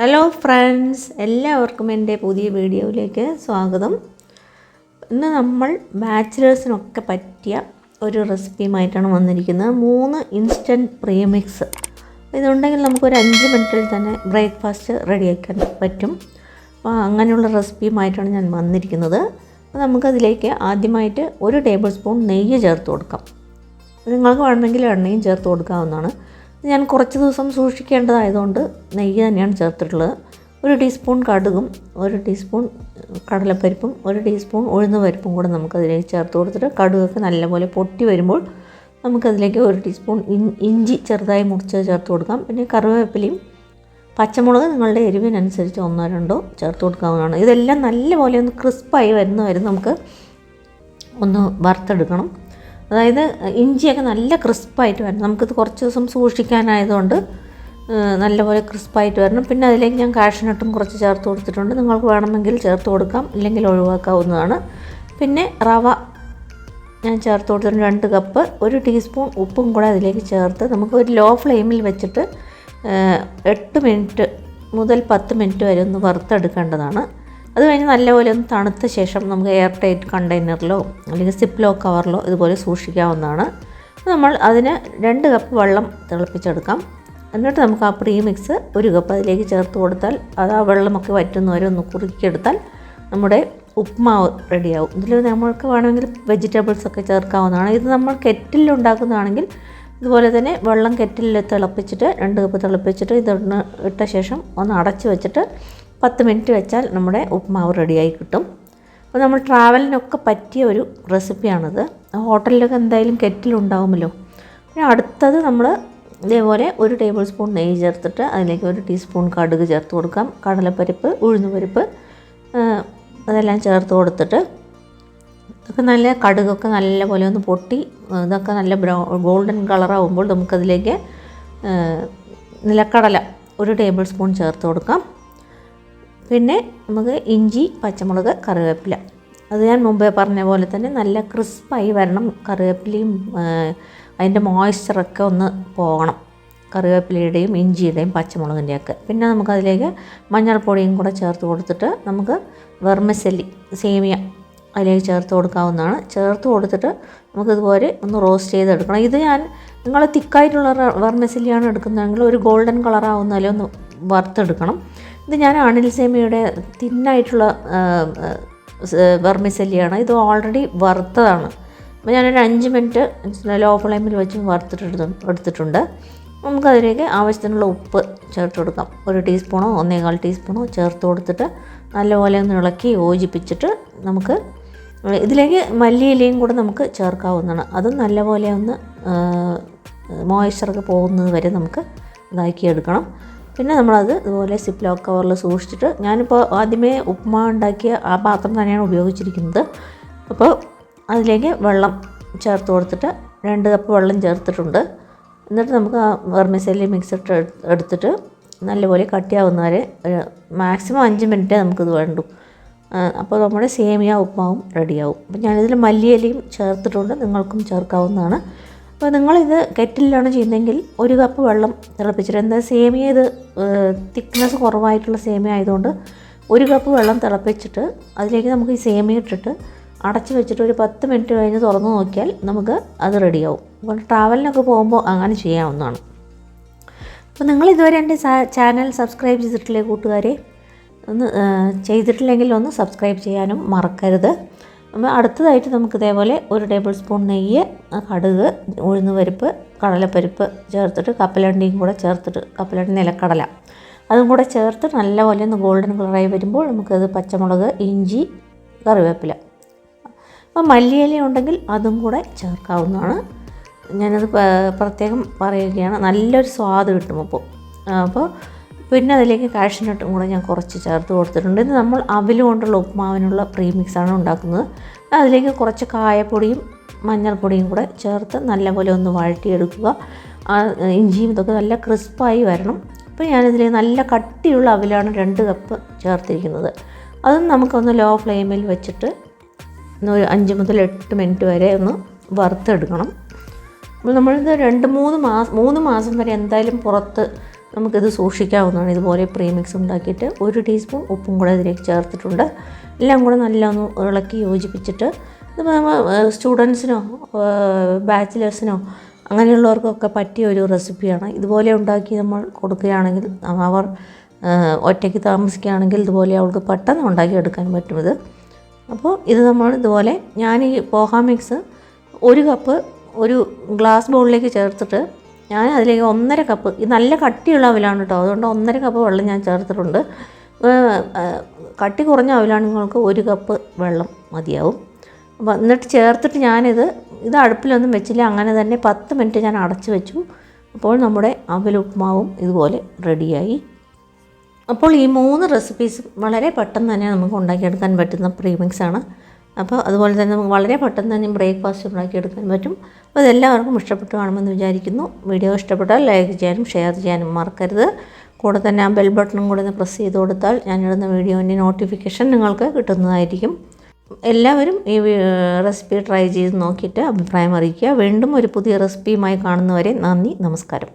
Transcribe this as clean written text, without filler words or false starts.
Hello friends, എല്ലാവർക്കും എൻ്റെ പുതിയ വീഡിയോയിലേക്ക് സ്വാഗതം. ഇന്ന് നമ്മൾ ബാച്ചിലേഴ്സിനൊക്കെ പറ്റിയ ഒരു റെസിപ്പിയുമായിട്ടാണ് വന്നിരിക്കുന്നത്. 3 ഇൻസ്റ്റൻറ്റ് പ്രീമിക്സ്. ഇതുണ്ടെങ്കിൽ നമുക്കൊരു 5 മിനിറ്റിൽ തന്നെ ബ്രേക്ക്ഫാസ്റ്റ് റെഡിയാക്കാൻ പറ്റും. അപ്പോൾ അങ്ങനെയുള്ള റെസിപ്പിയുമായിട്ടാണ് ഞാൻ വന്നിരിക്കുന്നത്. അപ്പോൾ നമുക്കതിലേക്ക് ആദ്യമായിട്ട് 1 ടേബിൾ സ്പൂൺ നെയ്യ് ചേർത്ത് കൊടുക്കാം. നിങ്ങൾക്ക് വേണമെങ്കിൽ എണ്ണയും ചേർത്ത് കൊടുക്കാവുന്നതാണ്. ഞാൻ കുറച്ച് ദിവസം സൂക്ഷിക്കേണ്ടതായതുകൊണ്ട് നെയ്യ് തന്നെയാണ് ചേർത്തിട്ടുള്ളത്. 1 ടീസ്പൂൺ കടുകും 1 ടീസ്പൂൺ കടലപ്പരിപ്പും 1 ടീസ്പൂൺ ഉഴുന്ന് പരിപ്പും കൂടെ നമുക്കതിലേക്ക് ചേർത്ത് കൊടുത്തിട്ട് കടുകൊക്കെ നല്ലപോലെ പൊട്ടി വരുമ്പോൾ നമുക്കതിലേക്ക് 1 ടീസ്പൂൺ ഇഞ്ചി ചെറുതായി മുറിച്ച് ചേർത്ത് കൊടുക്കാം. പിന്നെ കറിവേപ്പിലയും പച്ചമുളക് നിങ്ങളുടെ എരിവിനനുസരിച്ച് 1-2 ചേർത്ത് കൊടുക്കാവുന്നതാണ്. ഇതെല്ലാം നല്ലപോലെ ഒന്ന് ക്രിസ്പായി വരുന്നവരെ നമുക്ക് ഒന്ന് വറുത്തെടുക്കണം. അതായത് ഇഞ്ചിയൊക്കെ നല്ല ക്രിസ്പായിട്ട് വരണം. നമുക്കിത് കുറച്ച് ദിവസം സൂക്ഷിക്കാനായതുകൊണ്ട് നല്ലപോലെ ക്രിസ്പായിട്ട് വരണം. പിന്നെ അതിലേക്ക് ഞാൻ കാഷ്നട്ടും കുറച്ച് ചേർത്ത് കൊടുത്തിട്ടുണ്ട്. നിങ്ങൾക്ക് വേണമെങ്കിൽ ചേർത്ത് കൊടുക്കാം, ഇല്ലെങ്കിൽ ഒഴിവാക്കാവുന്നതാണ്. പിന്നെ റവ ഞാൻ ചേർത്ത് കൊടുത്തിട്ടുണ്ട് 2 കപ്പ്. 1 ടീസ്പൂൺ ഉപ്പും കൂടെ അതിലേക്ക് ചേർത്ത് നമുക്ക് ഒരു ലോ ഫ്ലെയിമിൽ വെച്ചിട്ട് 8 മിനിറ്റ് മുതൽ 10 മിനിറ്റ് വരെ ഒന്ന് വറുത്തെടുക്കേണ്ടതാണ്. അത് കഴിഞ്ഞ് നല്ലപോലെ ഒന്ന് തണുത്ത ശേഷം നമുക്ക് എയർ ടൈറ്റ് കണ്ടെയ്നറിലോ അല്ലെങ്കിൽ സിപ്ലോ കവറിലോ ഇതുപോലെ സൂക്ഷിക്കാവുന്നതാണ്. നമ്മൾ അതിന് 2 കപ്പ് വെള്ളം തിളപ്പിച്ചെടുക്കാം. എന്നിട്ട് നമുക്ക് ആ പ്രീമിക്സ് 1 കപ്പ് അതിലേക്ക് ചേർത്ത് കൊടുത്താൽ അത് ആ വെള്ളമൊക്കെ വറ്റുന്നവരെ ഒന്ന് കുറുക്കിയെടുത്താൽ നമ്മുടെ ഉപ്മാവ് റെഡിയാവും. ഇതിൽ നമ്മൾക്ക് വേണമെങ്കിൽ വെജിറ്റബിൾസൊക്കെ ചേർക്കാവുന്നതാണ്. ഇത് നമ്മൾ കെറ്റിൽ ഉണ്ടാക്കുന്നതാണെങ്കിൽ ഇതുപോലെ തന്നെ വെള്ളം കെറ്റിലിൽ തിളപ്പിച്ചിട്ട് 2 കപ്പ് തിളപ്പിച്ചിട്ട് ഇതൊന്ന് ഇട്ട ശേഷം ഒന്ന് അടച്ച് വെച്ചിട്ട് 10 മിനിറ്റ് വെച്ചാൽ നമ്മുടെ ഉപ്മാവ് റെഡിയായി കിട്ടും. അപ്പോൾ നമ്മൾ ട്രാവലിനൊക്കെ പറ്റിയ ഒരു റെസിപ്പിയാണിത്. ഹോട്ടലിലൊക്കെ എന്തായാലും കെറ്റിലുണ്ടാവുമല്ലോ. പിന്നെ അടുത്തത് നമ്മൾ ഇതേപോലെ 1 ടേബിൾ സ്പൂൺ നെയ്യ് ചേർത്തിട്ട് അതിലേക്ക് 1 ടീസ്പൂൺ കടുക് ചേർത്ത് കൊടുക്കാം. കടലപ്പരിപ്പ്, ഉഴുന്നുപരിപ്പ് അതെല്ലാം ചേർത്ത് കൊടുത്തിട്ട് ഇതൊക്കെ നല്ല കടുകൊക്കെ നല്ലപോലെ ഒന്ന് പൊട്ടി ഇതൊക്കെ നല്ല ഗോൾഡൻ കളറാകുമ്പോൾ നമുക്കതിലേക്ക് നിലക്കടല 1 ടേബിൾ സ്പൂൺ ചേർത്ത് കൊടുക്കാം. പിന്നെ നമുക്ക് ഇഞ്ചി, പച്ചമുളക്, കറിവേപ്പില അത് ഞാൻ മുമ്പേ പറഞ്ഞ പോലെ തന്നെ നല്ല ക്രിസ്പായി വരണം. കറിവേപ്പിലയും അതിൻ്റെ മോയ്സ്ചറൊക്കെ ഒന്ന് പോകണം, കറിവേപ്പിലയുടെയും ഇഞ്ചിയുടെയും പച്ചമുളകിൻ്റെയൊക്കെ. പിന്നെ നമുക്കതിലേക്ക് മഞ്ഞൾപ്പൊടിയും കൂടെ ചേർത്ത് കൊടുത്തിട്ട് നമുക്ക് വെർമിസെല്ലി സേമിയ അതിലേക്ക് ചേർത്ത് കൊടുക്കാവുന്നതാണ്. ചേർത്ത് കൊടുത്തിട്ട് നമുക്കിതുപോലെ ഒന്ന് റോസ്റ്റ് ചെയ്തെടുക്കണം. ഇത് നിങ്ങൾ തിക്കായിട്ടുള്ള വെർമിസെല്ലിയാണ് എടുക്കുന്നതെങ്കിൽ ഒരു ഗോൾഡൻ കളറാവുന്നാലേ ഒന്ന് വറുത്തെടുക്കണം. ഇത് ഞാൻ അണിൽ സേമിയയുടെ തിന്നായിട്ടുള്ള വെർമിസെല്ലിയാണ്. ഇത് ഓൾറെഡി വറുത്തതാണ്. അപ്പോൾ ഞാനൊരു 5 മിനിറ്റ് ലോ ഫ്ലെയിമിൽ വെച്ച് എടുത്തിട്ടുണ്ട്. നമുക്കതിലേക്ക് ആവശ്യത്തിനുള്ള ഉപ്പ് ചേർത്ത് കൊടുക്കാം. 1 ടീസ്പൂണോ 1.25 ടീസ്പൂണോ ചേർത്ത് കൊടുത്തിട്ട് നല്ലപോലെ ഒന്ന് ഇളക്കി യോജിപ്പിച്ചിട്ട് നമുക്ക് ഇതിലേക്ക് മല്ലിയിലയും കൂടെ നമുക്ക് ചേർക്കാവുന്നതാണ്. അതും നല്ലപോലെ ഒന്ന് മോയ്സ്ചറൊക്കെ പോകുന്നത് വരെ നമുക്ക് ഇതാക്കിയെടുക്കണം. പിന്നെ നമ്മളത് ഇതുപോലെ സിപ്ലോ കവറിൽ സൂക്ഷിച്ചിട്ട് ഞാനിപ്പോൾ ആദ്യമേ ഉപ്മാവ് ഉണ്ടാക്കിയ ആ പാത്രം തന്നെയാണ് ഉപയോഗിച്ചിരിക്കുന്നത്. അപ്പോൾ അതിലേക്ക് വെള്ളം ചേർത്ത് കൊടുത്തിട്ട് 2 കപ്പ് വെള്ളം ചേർത്തിട്ടുണ്ട്. എന്നിട്ട് നമുക്ക് ആ വെർമിസെല്ലി മിക്സ് എടുത്തിട്ട് നല്ലപോലെ കട്ടിയാവുന്നവരെ മാക്സിമം 5 മിനിറ്റേ നമുക്കിത് വേണ്ടൂ. അപ്പോൾ നമ്മുടെ സേമിയ ഉപ്മാവും റെഡിയാവും. അപ്പോൾ ഞാനിതിൽ മല്ലിയിലയും ചേർത്തിട്ടുണ്ട്, നിങ്ങൾക്കും ചേർക്കാവുന്നതാണ്. അപ്പോൾ നിങ്ങളിത് കെറ്റിലാണ് ചെയ്യുന്നതെങ്കിൽ 1 കപ്പ് വെള്ളം തിളപ്പിച്ചിട്ട്, എന്താ സേമിയ ഇത് തിക്നെസ് കുറവായിട്ടുള്ള സേമിയ ആയതുകൊണ്ട് 1 കപ്പ് വെള്ളം തിളപ്പിച്ചിട്ട് അതിലേക്ക് നമുക്ക് ഈ സേമിയ ഇട്ടിട്ട് അടച്ച് വെച്ചിട്ട് ഒരു 10 മിനിറ്റ് കഴിഞ്ഞ് തുറന്ന് നോക്കിയാൽ നമുക്ക് അത് റെഡിയാവും. അപ്പോൾ ട്രാവലിനൊക്കെ പോകുമ്പോൾ അങ്ങനെ ചെയ്യാവുന്നതാണ്. അപ്പോൾ നിങ്ങളിതുവരെ എൻ്റെ ചാനൽ സബ്സ്ക്രൈബ് ചെയ്തിട്ടില്ലേ കൂട്ടുകാരെ? ഒന്ന് ചെയ്തിട്ടില്ലെങ്കിൽ ഒന്ന് സബ്സ്ക്രൈബ് ചെയ്യാനും മറക്കരുത്. അപ്പോൾ അടുത്തതായിട്ട് നമുക്ക് ഇതേപോലെ 1 ടേബിൾ സ്പൂൺ നെയ്യ്, കടുക്, ഉഴുന്നുപരിപ്പ്, കടലപ്പരിപ്പ് ചേർത്തിട്ട് കപ്പലണ്ടിയും കൂടെ ചേർത്തിട്ട്, കപ്പലണ്ടി നിലക്കടല അതും കൂടെ ചേർത്ത് നല്ലപോലെ ഒന്ന് ഗോൾഡൻ കളറായി വരുമ്പോൾ നമുക്കത് പച്ചമുളക്, ഇഞ്ചി, കറിവേപ്പില, അപ്പോൾ മല്ലിയില ഉണ്ടെങ്കിൽ അതും കൂടെ ചേർക്കാവുന്നതാണ്. ഞാനത് പ്രത്യേകം പറയുകയാണ്, നല്ലൊരു സ്വാദ് കിട്ടും. അപ്പോൾ പിന്നെ അതിലേക്ക് കാഷ്നട്ടും കൂടെ ഞാൻ കുറച്ച് ചേർത്ത് കൊടുത്തിട്ടുണ്ട്. ഇത് നമ്മൾ അവിൽ കൊണ്ടുള്ള ഉപ്മാവിനുള്ള പ്രീമിക്സാണ് ഉണ്ടാക്കുന്നത്. അതിലേക്ക് കുറച്ച് കായപ്പൊടിയും മഞ്ഞൾപ്പൊടിയും കൂടെ ചേർത്ത് നല്ലപോലെ ഒന്ന് വഴറ്റിയെടുക്കുക. ഇഞ്ചിയും ഇതൊക്കെ നല്ല ക്രിസ്പായി വരണം. അപ്പോൾ ഞാനിതിൽ നല്ല കട്ടിയുള്ള അവിലാണ് 2 കപ്പ് ചേർത്തിരിക്കുന്നത്. അതും നമുക്കൊന്ന് ലോ ഫ്ലെയിമിൽ വെച്ചിട്ട് ഒരു 5 മുതൽ 8 മിനിറ്റ് വരെ ഒന്ന് വറുത്തെടുക്കണം. അപ്പോൾ നമ്മളിത് 3 മാസം വരെ എന്തായാലും പുറത്ത് നമുക്കിത് സൂക്ഷിക്കാവുന്നതാണ്. ഇതുപോലെ പ്രീമിക്സ് ഉണ്ടാക്കിയിട്ട് 1 ടീസ്പൂൺ ഉപ്പും കൂടെ ഇതിലേക്ക് ചേർത്തിട്ടുണ്ട്. എല്ലാം കൂടെ നല്ലൊന്ന് ഇളക്കി യോജിപ്പിച്ചിട്ട് ഇതിപ്പോൾ നമ്മൾ സ്റ്റുഡൻസിനോ ബാച്ചിലേഴ്സിനോ അങ്ങനെയുള്ളവർക്കൊക്കെ പറ്റിയ ഒരു റെസിപ്പിയാണ്. ഇതുപോലെ ഉണ്ടാക്കി നമ്മൾ കൊടുക്കുകയാണെങ്കിൽ അവർ ഒറ്റയ്ക്ക് താമസിക്കുകയാണെങ്കിൽ ഇതുപോലെ അവൾക്ക് പെട്ടെന്ന് ഉണ്ടാക്കിയെടുക്കാൻ പറ്റും ഇത്. അപ്പോൾ ഇത് നമ്മൾ ഇതുപോലെ ഞാൻ ഈ പോഹ മിക്സ് 1 കപ്പ് ഒരു ഗ്ലാസ് ബൗളിലേക്ക് ചേർത്തിട്ട് ഞാൻ അതിലേക്ക് 1.5 കപ്പ്, ഇത് നല്ല കട്ടിയുള്ള അവിലാണ് കേട്ടോ, അതുകൊണ്ട് 1.5 കപ്പ് വെള്ളം ഞാൻ ചേർത്തിട്ടുണ്ട്. കട്ടി കുറഞ്ഞ അവിലാണ് നിങ്ങൾക്ക് 1 കപ്പ് വെള്ളം മതിയാവും. അപ്പോൾ എന്നിട്ട് ചേർത്തിട്ട് ഇത് അടുപ്പിലൊന്നും വെച്ചില്ല, അങ്ങനെ തന്നെ 10 മിനിറ്റ് ഞാൻ അടച്ചു വെച്ചു. അപ്പോൾ നമ്മുടെ അവൽ ഉപ്പുമാവും ഇതുപോലെ റെഡിയായി. അപ്പോൾ ഈ 3 റെസിപ്പീസും വളരെ പെട്ടെന്ന് തന്നെ നമുക്ക് ഉണ്ടാക്കിയെടുക്കാൻ പറ്റുന്ന പ്രീമിക്സാണ്. അപ്പോൾ അതുപോലെ തന്നെ നമുക്ക് വളരെ പെട്ടെന്ന് തന്നെ ബ്രേക്ക്ഫാസ്റ്റ് ഉണ്ടാക്കിയെടുക്കാൻ പറ്റും. അപ്പോൾ ഇതെല്ലാവർക്കും ഇഷ്ടപ്പെട്ട് കാണുമെന്ന് വിചാരിക്കുന്നു. വീഡിയോ ഇഷ്ടപ്പെട്ടാൽ ലൈക്ക് ചെയ്യാനും ഷെയർ ചെയ്യാനും മറക്കരുത്. കൂടെ തന്നെ ആ ബെൽ ബട്ടണും കൂടെ ഒന്ന് പ്രസ് ചെയ്ത് കൊടുത്താൽ ഞാനിടുന്ന വീഡിയോൻ്റെ നോട്ടിഫിക്കേഷൻ നിങ്ങൾക്ക് കിട്ടുന്നതായിരിക്കും. എല്ലാവരും ഈ റെസിപ്പി ട്രൈ ചെയ്ത് നോക്കിയിട്ട് അഭിപ്രായം അറിയിക്കുക. വീണ്ടും ഒരു പുതിയ റെസിപ്പിയുമായി കാണുന്നവരെ നന്ദി, നമസ്കാരം.